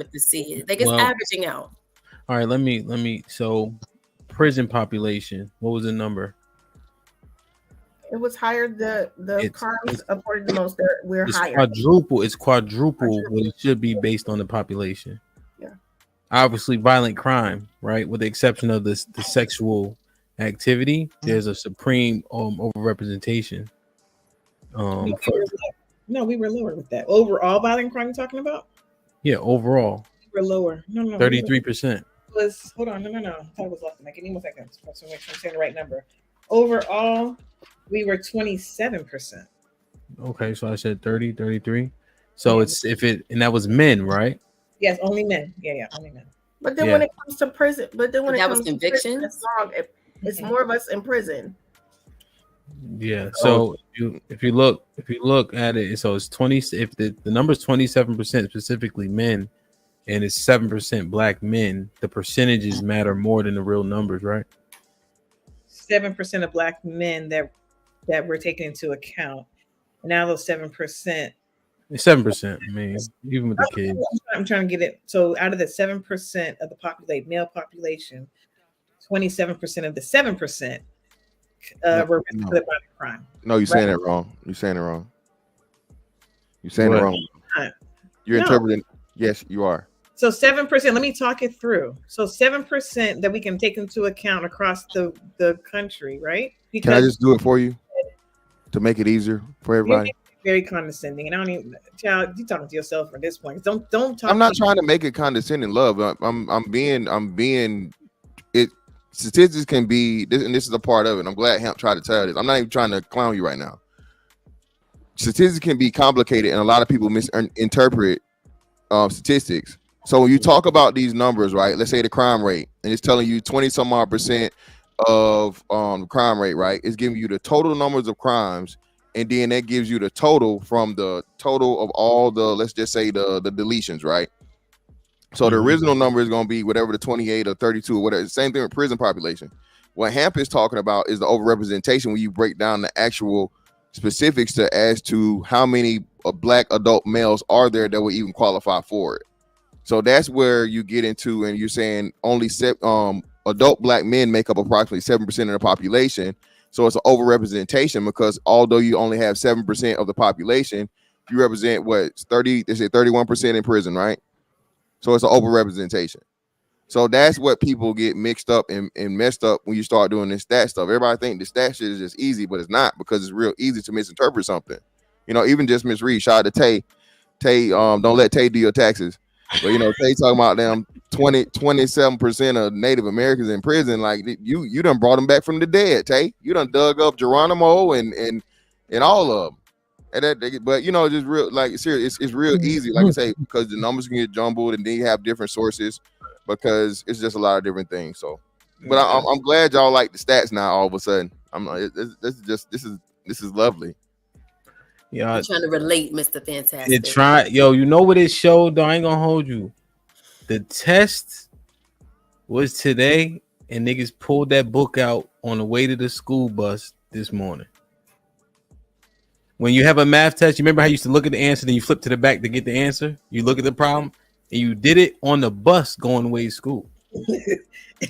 with the C. Like it's Well, averaging out. all right. Let me. So, prison population. What was the number? It was higher. The crimes It's reported the most. We're it's higher. quadruple. It's quadruple what Quadruple. it should be based on the population. Yeah. Obviously, violent crime, right? With the exception of the sexual activity, there's a supreme overrepresentation. No, For, we were lower with that. Overall violent crime you're talking about? yeah, overall, We were lower. No. 33%. Was hold on, no. I thought it was less than that. Give me 1 second. So make sure I'm saying the right number. Overall, we were 27%. Okay, so I said 30, 33. So Yeah. it's and that was men, right? Yes, only men. Yeah, only men. But then Yeah. when it comes to prison, when That it was comes to prison, convictions. it's more of us in prison. Yeah. So if you look at it, so it's 20. If the number is 27% specifically men, and it's 7% black men, the percentages matter more than the real numbers, right? 7% of black men that we're taking into account. Now those 7%. 7%. I mean, even with the kids. I'm trying to get it. So out of the 7% of the male population, 27% of the 7% were violent crime. No, you're saying it wrong. You're saying it wrong. You're saying it wrong. You're interpreting. Yes, you are. So 7%. Let me talk it through. So 7% that we can take into account across the country, right? Because can I just do it for you to make it easier for everybody? Very condescending, and I don't even. Child, you talking to yourself at this point. Don't talk. I'm not trying to make it condescending, love. I'm being. It statistics can be, and this is a part of it. I'm glad Hemp tried to tell this. I'm not even trying to clown you right now. Statistics can be complicated, and a lot of people misinterpret statistics. So when you talk about these numbers, right? Let's say the crime rate, and it's telling you 20 some odd percent of crime rate, right? It's giving you the total numbers of crimes. And then that gives you the total from the total of all the, let's just say the deletions, right? So the original number is going to be whatever the 28 or 32 or whatever. Same thing with prison population. What Hamp is talking about is the overrepresentation when you break down the actual specifics as to how many black adult males are there that will even qualify for it. So that's where you get into, and you're saying only adult black men make up approximately 7% of the population. So it's an overrepresentation because although you only have 7% of the population, you represent what 31% in prison, right? So it's an overrepresentation. So that's what people get mixed up and messed up when you start doing this stat stuff. Everybody think the stat shit is just easy, but it's not, because it's real easy to misinterpret something. You know, even just Miss Reed, shout out to Tay. Tay, don't let Tay do your taxes. But you know, Tay talking about them 27% of Native Americans in prison. Like you done brought them back from the dead, Tay. You done dug up Geronimo and all of them. And but you know, just real like serious. It's real easy, like I say, because the numbers can get jumbled, and then you have different sources because it's just a lot of different things. So, but I'm glad y'all like the stats now. All of a sudden, this is lovely. Yeah, I'm trying to relate, Mr. Fantastic. You know what it showed though? I ain't gonna hold you. The test was today, and niggas pulled that book out on the way to the school bus this morning. When you have a math test, you remember how you used to look at the answer, then you flip to the back to get the answer? You look at the problem, and you did it on the bus going away to school. And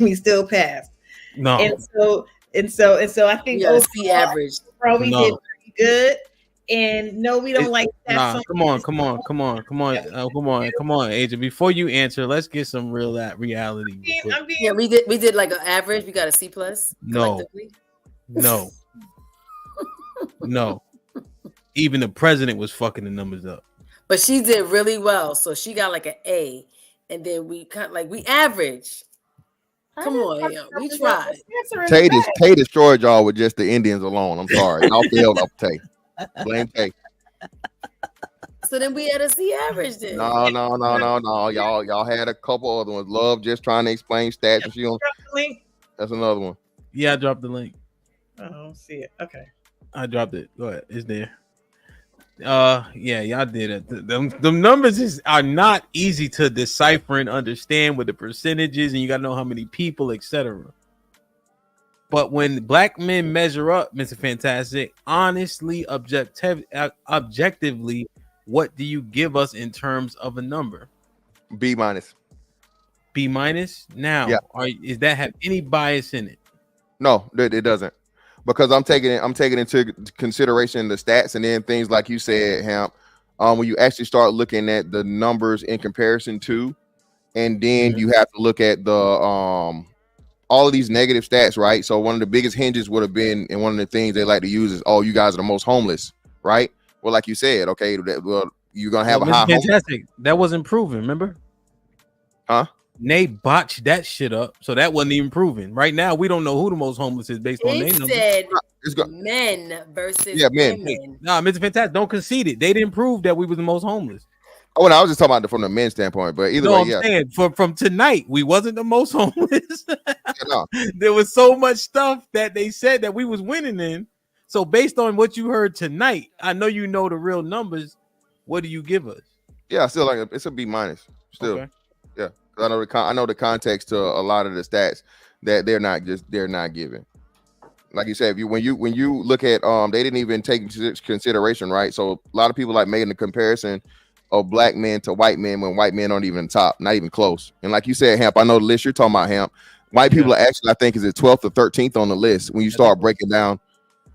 we still passed. No. And so I think the average probably did pretty good. And no, we don't like that. Nah, come on, Agent. Before you answer, let's get some reality. Yeah, we did like an average. We got a C plus. No. Even the president was fucking the numbers up. But she did really well, so she got like an A, and then we average. Come on, we tried. Tay destroyed y'all with just the Indians alone. I'm sorry, y'all failed up Tay. Blame Tay. So then we had a C average then. No. Y'all had a couple other ones. Love just trying to explain stats. And she don't. That's another one. Yeah, I dropped the link. I don't see it. Okay. I dropped it. Go ahead. It's there. Yeah, y'all did it. The numbers are not easy to decipher and understand with the percentages, and you gotta know how many people, etc. But when black men measure up, Mr. Fantastic, honestly, objectively, what do you give us in terms of a number? B minus. B minus. Now, Yeah. Is that have any bias in it? No, it doesn't, because I'm taking into consideration the stats, and then things like you said, Hamp. When you actually start looking at the numbers in comparison to, and then you have to look at the all of these negative stats, right? So one of the biggest hinges would have been, and one of the things they like to use is, oh, you guys are the most homeless, right? Well, like you said, okay, well, you're gonna have a high. Fantastic. That wasn't proven, remember? Huh? Nate botched that shit up, so that wasn't even proven. Right now, we don't know who the most homeless is based on their numbers. Said men versus men. women. Nah, Mr. Fantastic, don't concede it. They didn't prove that we was the most homeless. Oh, no, I was just talking about from the men's standpoint, but either way, I'm saying from tonight, we wasn't the most homeless. No. There was so much stuff that they said that we was winning in. So based on what you heard tonight, I know you know the real numbers. What do you give us? Yeah, still like it's a B minus. Still, okay. Yeah, I know the context to a lot of the stats that they're not giving. Like you said, when you look at they didn't even take into consideration, right? So a lot of people like making the comparison of black men to white men when white men aren't even top, not even close. And like you said, Hamp, I know the list you're talking about, Hamp. White people are actually, I think, is it 12th or 13th on the list when you start breaking down.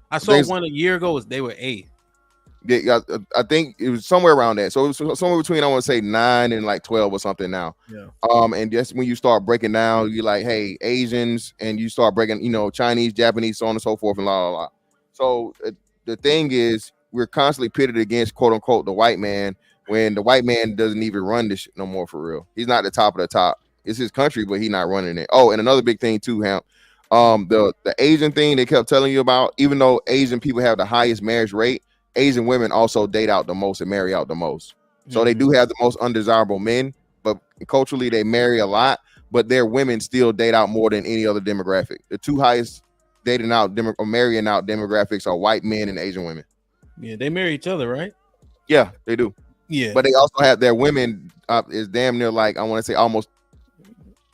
I saw one a year ago, they were 8th. Yeah, I think it was somewhere around that. So it was somewhere between, I want to say 9 and like 12 or something now. Yeah. And just when you start breaking down, you're like, hey, Asians, and you start breaking, Chinese, Japanese, so on and so forth, and la la la. So the thing is, we're constantly pitted against quote unquote the white man, when the white man doesn't even run this shit no more for real. He's not the top of the top. It's his country, but he's not running it. Oh, and another big thing too, Hamp. The Asian thing they kept telling you about, even though Asian people have the highest marriage rate, Asian women also date out the most and marry out the most. So they do have the most undesirable men, but culturally they marry a lot, but their women still date out more than any other demographic. The two highest dating out or marrying out demographics are white men and Asian women. Yeah, they marry each other, right? Yeah, they do. Yeah, but they also have their women is damn near like, I want to say almost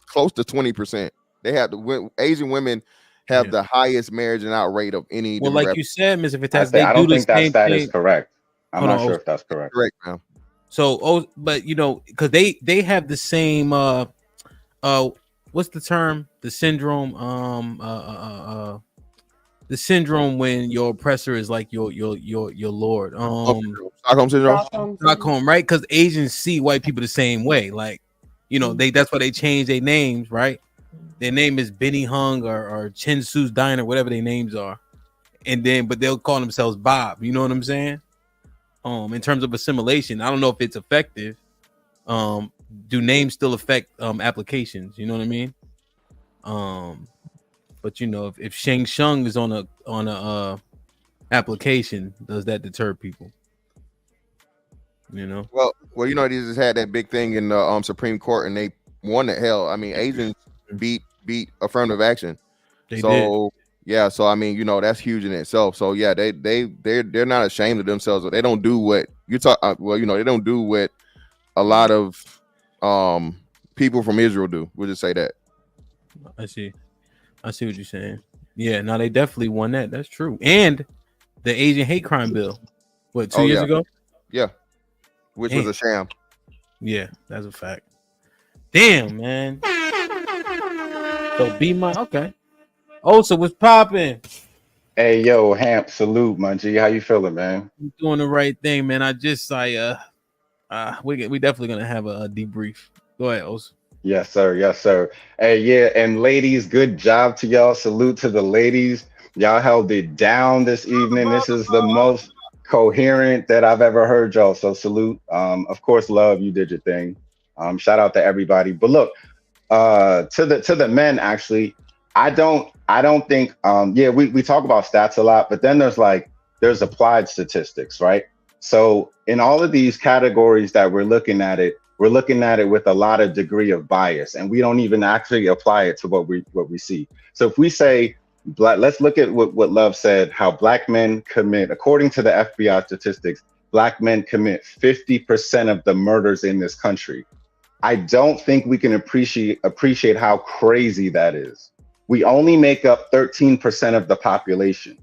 close to 20%. They have Asian women have the highest marriage and out rate of any. Well, like you said, Mr. Fantastic, I don't think that stat is correct. I'm not sure if that's correct. Correct, man. So, but because they have the same what's the term? The syndrome. The syndrome when your oppressor is like your lord. Stockholm syndrome. Stockholm, right? Because Asians see white people the same way. Like, that's why they change their names, right? Their name is Benny Hung or Chin Su's Diner, whatever their names are. And then, but they'll call themselves Bob. You know what I'm saying? In terms of assimilation, I don't know if it's effective. Do names still affect applications? You know what I mean? But if Sheng Shung is on a application, does that deter people? Well, they just had that big thing in the Supreme Court, and they won the hell. I mean, Asians beat affirmative action. They did. Yeah, so I mean, that's huge in itself. So yeah, they're not ashamed of themselves. They don't do what you talk. They don't do what a lot of people from Israel do. We'll just say that. I see what you're saying. Yeah, no, they definitely won that. That's true. And the Asian hate crime bill, what, 2 years ago? Yeah, which was a sham. Yeah, that's a fact. Damn, man. So okay. Oh, so what's popping? Hey, yo, Hamp, salute, my G. How you feeling, man? I'm doing the right thing, man. We definitely gonna have a debrief. Go ahead, Os. Yes, sir. Yes, sir. Hey, yeah, and ladies, good job to y'all. Salute to the ladies. Y'all held it down this evening. This is the most coherent that I've ever heard y'all. So salute. Of course, love, you did your thing. Shout out to everybody. But look, to the men, actually, I don't think we talk about stats a lot, but then there's applied statistics, right? So in all of these categories that we're looking at it with a lot of degree of bias, and we don't even actually apply it to what we see. So if we say let's look at what Love said, how black men commit, according to the FBI statistics, black men commit 50% of the murders in this country. I don't think we can appreciate how crazy that is. We only make up 13% of the population.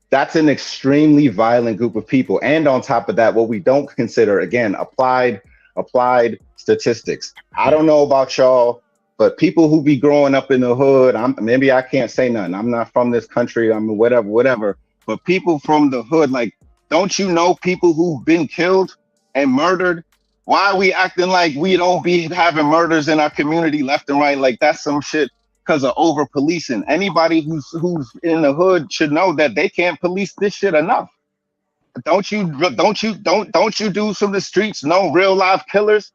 That's an extremely violent group of people. And on top of that, what we don't consider, again, applied applied statistics. I don't know about y'all, but people who be growing up in the hood, maybe I can't say nothing. I'm not from this country. I'm whatever. But people from the hood, like, don't you know people who've been killed and murdered? Why are we acting like we don't be having murders in our community left and right? Like that's some shit because of over policing. Anybody who's in the hood should know that they can't police this shit enough. Don't you do some of the streets know real live killers?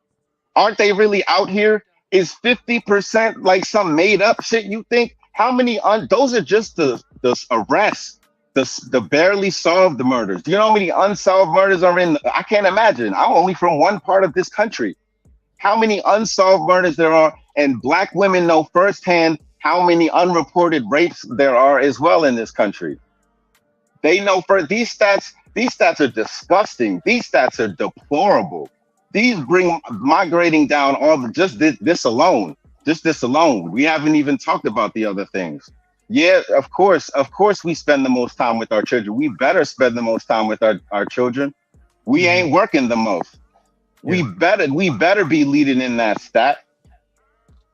Aren't they really out here? Is 50% like some made up shit? You think how many those are just the arrests, the barely solved murders. Do you know how many unsolved murders are in? I can't imagine. I'm only from one part of this country. How many unsolved murders there are, and Black women know firsthand how many unreported rapes there are as well in this country. They know for these stats are disgusting. These stats are deplorable. These bring migrating down all the just this alone. Just this alone. We haven't even talked about the other things. Yeah, of course we spend the most time with our children. We better spend the most time with our children. We ain't working the most. We better be leading in that stat.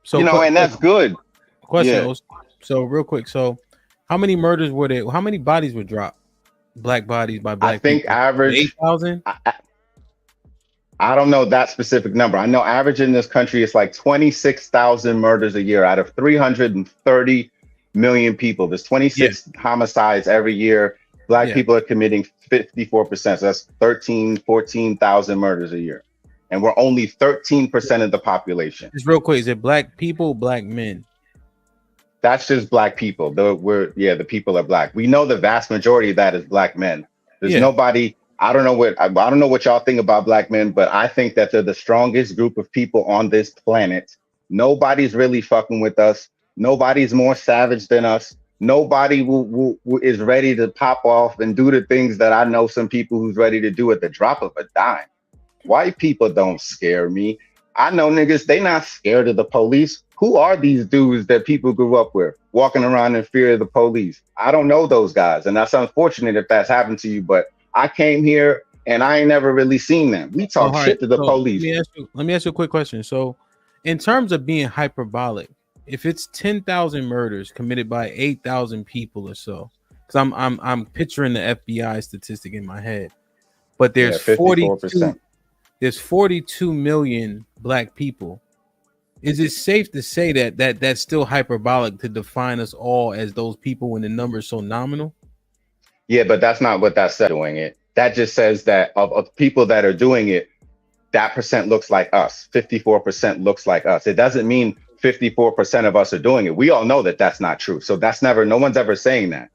So and that's good. Question. Yeah. So real quick. So how many murders were there? How many bodies were dropped? Black bodies by Black people? I think average 8,000. I don't know that specific number. I know average in this country is like 26,000 murders a year out of 330 million people. There's 26 homicides every year. Black people are committing 54%. So that's 14,000 murders a year. And we're only 13% of the population. Just real quick, is it Black people, Black men? That's just Black people. The people are Black. We know the vast majority of that is Black men. There's nobody. I don't know what y'all think about Black men, but I think that they're the strongest group of people on this planet. Nobody's really fucking with us. Nobody's more savage than us. Nobody is ready to pop off and do the things that I know some people who's ready to do at the drop of a dime. White people don't scare me. I know niggas, they not scared of the police. Who are these dudes that people grew up with, walking around in fear of the police? I don't know those guys, and that's unfortunate if that's happened to you, but I came here and I ain't never really seen them. We talk shit to the police. Let me ask you a quick question. So in terms of being hyperbolic, if it's 10,000 murders committed by 8,000 people or so, because I'm picturing the FBI statistic in my head, but there's 42 million Black people. Is it safe to say that that's still hyperbolic to define us all as those people when the number is so nominal? Yeah, but that's not what that's doing it. That just says that of people that are doing it, that percent looks like us. 54% looks like us. It doesn't mean 54% of us are doing it. We all know that that's not true. So no one's ever saying that.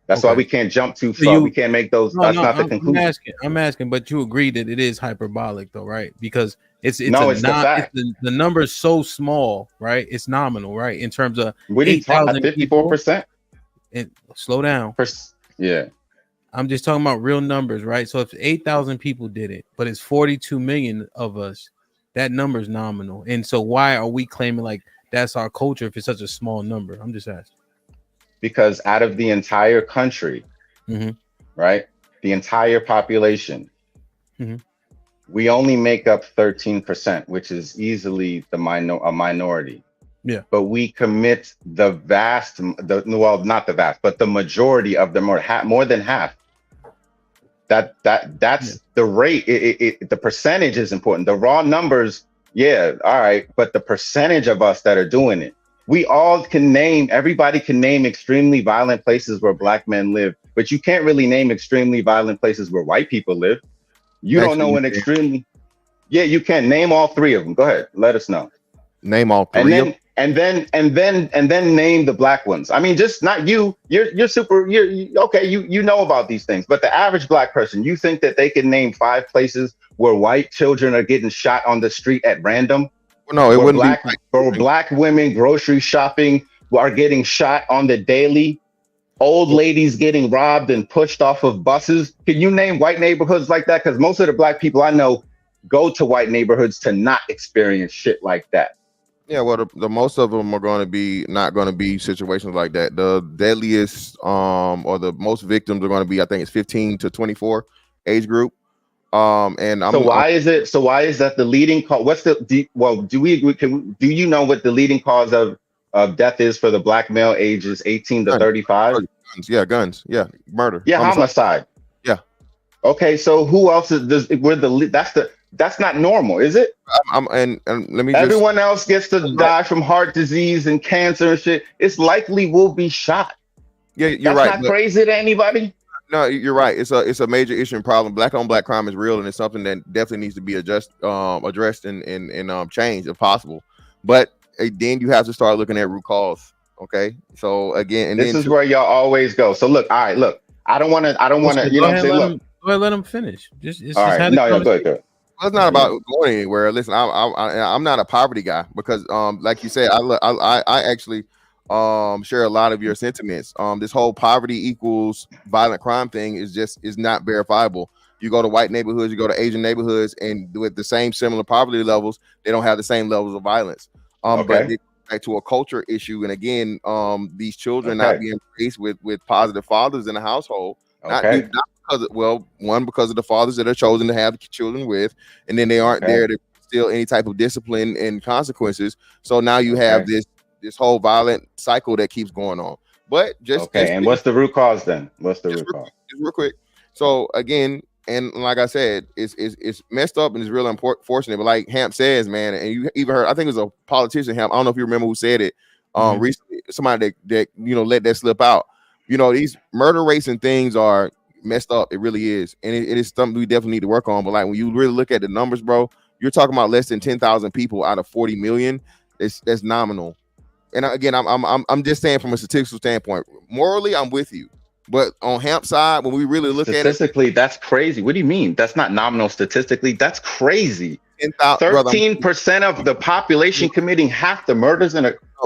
That's why we can't jump too far. We can't make those. That's not the conclusion. I'm asking, but you agree that it is hyperbolic, though, right? Because it's the number is so small, right? It's nominal, right? In terms of 54%. Slow down. Yeah. I'm just talking about real numbers, right? So if 8,000 people did it, but it's 42 million of us, that number is nominal. And so why are we claiming like that's our culture if it's such a small number? I'm just asking. Because out of the entire country, right? The entire population, we only make up 13%, which is easily a minority. Yeah. But we commit not the vast, but the majority of them, more than half. That's the rate. The percentage is important. The raw numbers, all right, but the percentage of us that are doing it. Everybody can name extremely violent places where Black men live, but you can't really name extremely violent places where white people live. You don't know you can name all three of them. Go ahead. Let us know. Name all three. And then name the Black ones. I mean, just not you. You're super. You know about these things, but the average Black person, you think that they can name 5 places where white children are getting shot on the street at random? No, it wouldn't be. Where Black women grocery shopping are getting shot on the daily. Old ladies getting robbed and pushed off of buses. Can you name white neighborhoods like that? Because most of the Black people I know go to white neighborhoods to not experience shit like that. Yeah, well, the most of them are going to be not going to be situations like that. The deadliest or the most victims are going to be, I think it's 15 to 24 age group. And So why is it? So why is that the leading cause? What's the? Do we agree? Do you know what the leading cause of death is for the black male ages 18 to 35? Guns, murder, Yeah, homicide. Yeah. Okay, so who else is? That's not normal, is it? And let me. Everyone else gets to die from heart disease and cancer and shit. It's likely we'll be shot. Yeah, you're right. That's not crazy to anybody. No, you're right. It's a major issue and problem. Black on black crime is real, and it's something that definitely needs to be addressed and changed if possible. But then you have to start looking at root cause. Okay, so again, and this is where y'all always go. So look, all right, look. I don't want to. You know what I'm saying? Look, go ahead, let him finish. Just all right. No, go ahead. It's not about going anywhere. Listen, I'm not a poverty guy because like you said, I actually share a lot of your sentiments. This whole poverty equals violent crime thing is not verifiable. You go to white neighborhoods, you go to Asian neighborhoods, and with the same similar poverty levels, they don't have the same levels of violence. But it back to a culture issue, and again, these children not being raised with positive fathers in the household. Not because because of the fathers that are chosen to have children with, and then they aren't there to instill any type of discipline and consequences. So now you have this whole violent cycle that keeps going on. But and what's the root cause then? What's the root cause? Just real quick. So again, and like I said, it's messed up and it's real unfortunate. But like Hamp says, man, and you even heard, I think it was a politician, Hamp. I don't know if you remember who said it. Recently, somebody that let that slip out. These murder rates and things are messed up. It really is, and it is something we definitely need to work on. But like when you really look at the numbers, bro, you're talking about less than 10,000 people out of 40 million. That's nominal. And again, I'm just saying from a statistical standpoint. Morally, I'm with you, but on Hamp's side, when we really look at it, statistically, that's crazy. What do you mean? That's not nominal statistically. That's crazy. 13% of the population committing half the murders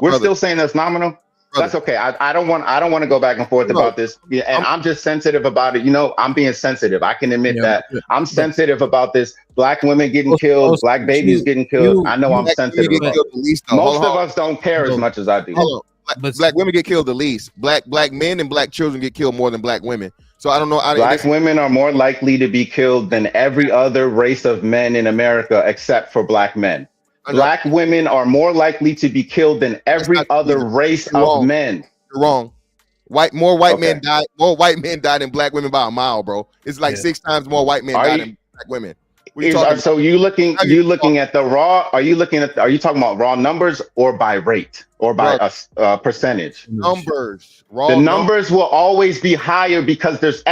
we're still saying that's nominal. That's okay. I don't want to go back and forth about this. Yeah, and I'm just sensitive about it. I'm being sensitive. I can admit that. I'm sensitive about this. Black women getting killed, black babies getting killed. I know I'm sensitive about it. Most of us don't care as much as I do. Black women get killed the least. Black men and black children get killed more than black women. So I don't know. Black women are more likely to be killed than every other race of men in America except for black men. Black women are more likely to be killed than every other race of men. You're wrong. More white men died than black women by a mile, bro. It's like 6 times more white men died than black women. So you looking at the raw? Are you talking about raw numbers or by rate or by a percentage? Numbers. The numbers will always be higher because there's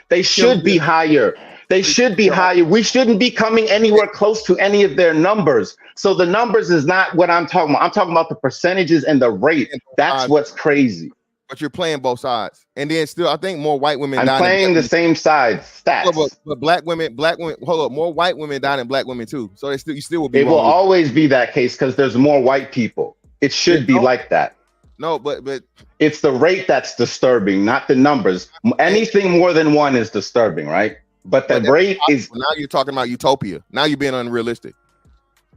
they should be higher. They should be higher. We shouldn't be coming anywhere close to any of their numbers. So the numbers is not what I'm talking about. I'm talking about the percentages and the rate. That's what's crazy. But you're playing both sides. And then still, I think more white women I'm playing the same side stats. But black women, hold up, more white women die than black women too. So you still will be wrong. It will always be that case because there's more white people. It should be like that. No, but it's the rate that's disturbing, not the numbers. Anything more than one is disturbing, right? But the rate is now you're talking about utopia. Now you're being unrealistic.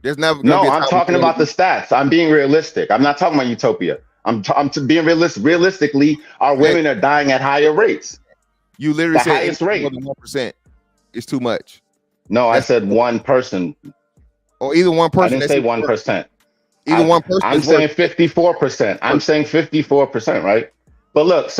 There's never I'm talking about the stats. I'm being realistic. I'm not talking about utopia. I'm being realistic. Realistically, our women are dying at higher rates. You literally said highest rate. More than 1%. It's too much. No, I said one person. Or either one person. I didn't say 1%. Either one person. I'm saying 54%. I'm saying 54%, right? But look,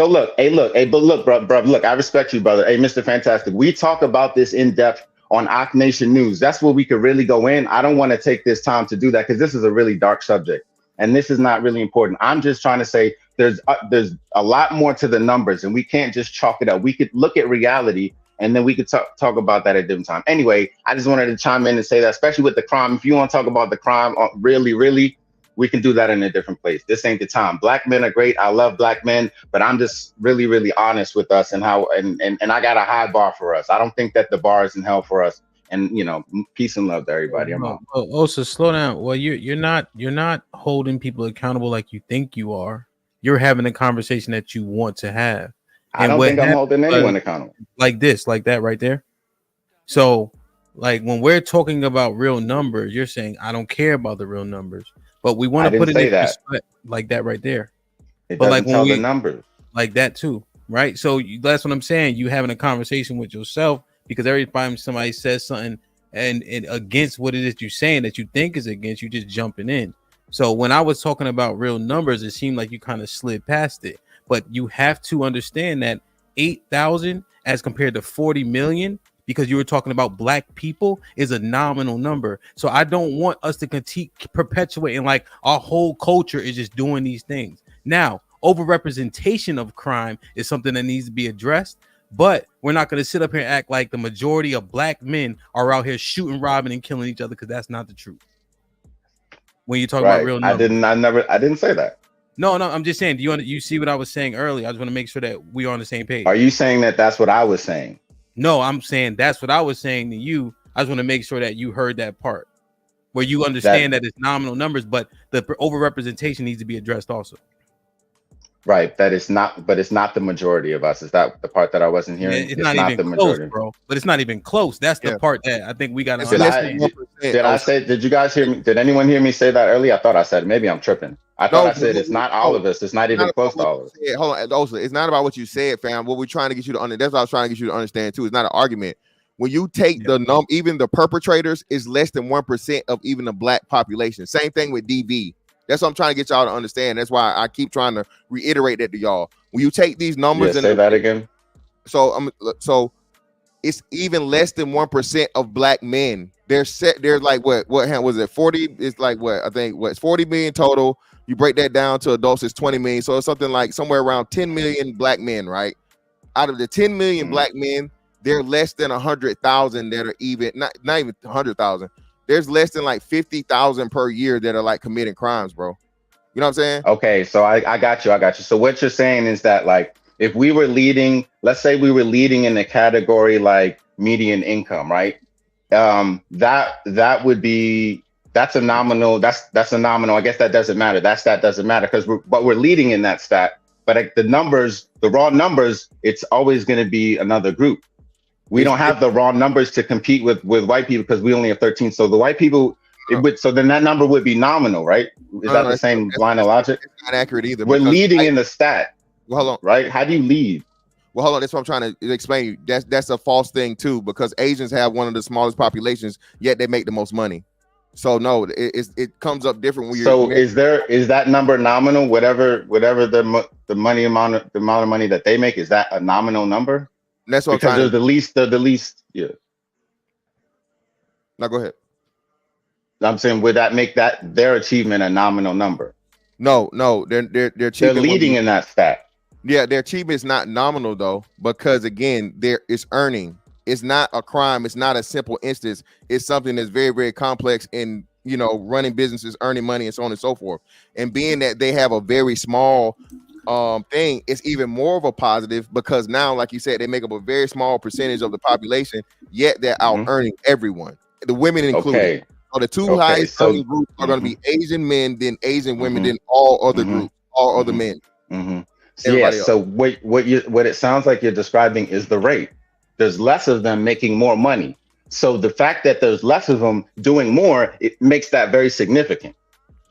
bro, look, I respect you, brother. Hey, Mr. Fantastic. We talk about this in depth on Ock Nation News. That's where we could really go in. I don't want to take this time to do that because this is a really dark subject and this is not really important. I'm just trying to say there's a lot more to the numbers and we can't just chalk it up. We could look at reality and then we could talk about that at a different time. Anyway, I just wanted to chime in and say that, especially with the crime. If you want to talk about the crime, really, we can do that in a different place. This ain't the time. Black men are great. I love black men, but I'm just really, really honest with us and how and I got a high bar for us. I don't think that the bar is in hell for us. And peace and love to everybody. So slow down. Well, you're not holding people accountable like you think you are. You're having a conversation that you want to have. I don't think I'm holding anyone accountable. Like that right there. So like when we're talking about real numbers, you're saying I don't care about the real numbers. But we want to put it in like that right there. It doesn't like tell the numbers like that too, right? So that's what I'm saying. You having a conversation with yourself because every time somebody says something and against what it is you're saying that you think is against, you just jumping in. So when I was talking about real numbers, it seemed like you kind of slid past it. But you have to understand that 8,000 as compared to 40 million, because you were talking about black people, is a nominal number. So I don't want us to continue perpetuating like our whole culture is just doing these things. Now, overrepresentation of crime is something that needs to be addressed, but we're not going to sit up here and act like the majority of black men are out here shooting, robbing, and killing each other, because that's not the truth. When you talk about real numbers. I didn't say that. No, I'm just saying, you see what I was saying earlier? I just want to make sure that we're on the same page. Are you saying that that's what I was saying? No, I'm saying that's what I was saying to you. I just want to make sure that you heard that part where you understand that it's nominal numbers, but the overrepresentation needs to be addressed also. Right, that it's not, but it's not the majority of us. Is that the part that I wasn't hearing? Yeah, it's not even the close, bro. But it's not even close. That's the part that I think we got to understand. Did you guys hear me? Did anyone hear me say that earlier? I thought I said, maybe I'm tripping. I thought I said it's not all of us. It's not even close to all of us. Hold on, also, it's not about what you said, fam. What we're trying to get you to understand. That's what I was trying to get you to understand too. It's not an argument. When you take even the perpetrators is less than 1% of even the black population. Same thing with DV. That's what I'm trying to get y'all to understand. That's why I keep trying to reiterate that to y'all. When you take these numbers and say that again. So it's even less than 1% of black men. There's like what was it? 40? It's like what I think it's 40 million total. You break that down to adults, it's 20 million. So it's something like somewhere around 10 million black men, right? Out of the 10 million black men, there are less than 100,000 that are even not even 100,000. There's less than like 50,000 per year that are like committing crimes, bro. You know what I'm saying? Okay, so I got you. So what you're saying is that like if we were leading, let's say we were leading in the category like median income, right? That would be that's a nominal. That's a nominal. I guess that doesn't matter. That doesn't matter because we're leading in that stat. But like the numbers, the raw numbers, it's always going to be another group. We don't have the raw numbers to compete with white people because we only have 13. So the white people, so then that number would be nominal, right? Is that the same line of logic? It's not accurate either. We're leading in the stat. Well, hold on. Right? How do you lead? Well, hold on. That's what I'm trying to explain. That's a false thing too, because Asians have one of the smallest populations, yet they make the most money. So no, it comes up different when you're. So is that number nominal? Whatever the amount of money that they make, is that a nominal number? And that's what because I'm trying they're the least. Yeah. Now go ahead. I'm saying, would that make that their achievement a nominal number? No, their achievement leading in that stat. Yeah, their achievement is not nominal though, because again, it's earning. It's not a crime. It's not a simple instance. It's something that's very, very complex in running businesses, earning money, and so on and so forth. And being that they have a very small thing, it's even more of a positive because now, like you said, they make up a very small percentage of the population, yet they're out earning everyone, the women included. Okay. So the two highest earning groups are going to be Asian men, then Asian women, then all other groups, all other men. Yeah. So what it sounds like you're describing is the rate. There's less of them making more money. So the fact that there's less of them doing more, it makes that very significant.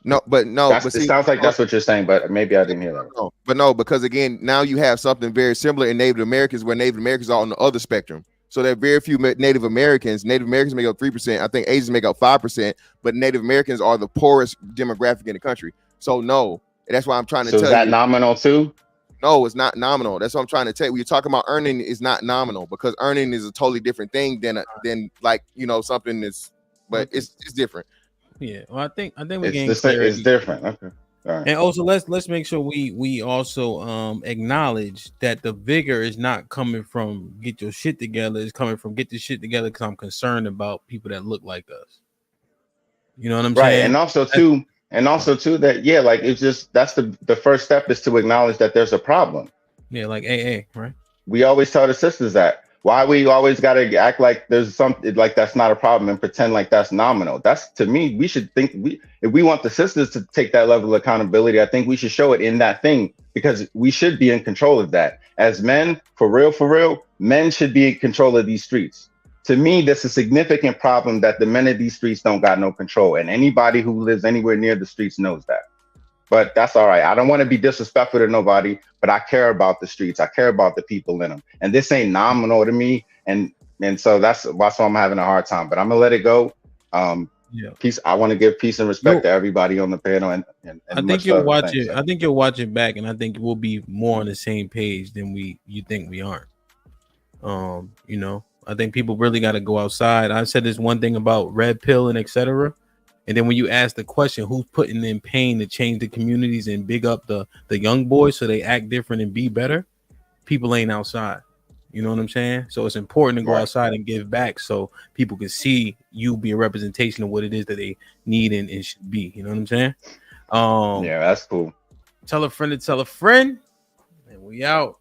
It sounds like that's what you're saying, but maybe I didn't hear that. No, because again, now you have something very similar in Native Americans, where Native Americans are on the other spectrum. So there are very few Native Americans. Native Americans make up 3%. I think Asians make up 5%, but Native Americans are the poorest demographic in the country. So no, that's why I'm trying to tell you. So is that nominal too? No, it's not nominal. That's what I'm trying to tell you. When you're talking about earning, is not nominal, because earning is a totally different thing than like something that's, but it's different. Yeah, well, I think we it's different. Okay. All right. And also let's make sure we also acknowledge that the vigor is not coming from get your shit together. It's coming from get this shit together because I'm concerned about people that look like us. You know what I'm saying? And also too that like it's just that's the first step is to acknowledge that there's a problem. Yeah, like AA, right? We always tell the sisters that. Why we always got to act like there's something like that's not a problem and pretend like that's nominal. That's, to me, we should think if we want the sisters to take that level of accountability, I think we should show it in that thing, because we should be in control of that. As men, for real, men should be in control of these streets. To me, that's a significant problem that the men of these streets don't got no control. And anybody who lives anywhere near the streets knows that. But that's all right. I don't want to be disrespectful to nobody, but I care about the streets. I care about the people in them. And this ain't nominal to me. And And so that's why I'm having a hard time. But I'm gonna let it go. Peace. I want to give peace and respect to everybody on the panel, and I think much you'll love. watch Thanks. it. I think you'll watch it back, and I think we'll be more on the same page than you think we aren't. You know, I think people really got to go outside. I said this one thing about red pill and etc. And then when you ask the question, who's putting in pain to change the communities and big up the young boys so they act different and be better, people ain't outside. You know what I'm saying? So it's important to go outside and give back so people can see you be a representation of what it is that they need and should be. You know what I'm saying? Yeah, that's cool. Tell a friend to tell a friend, and we out.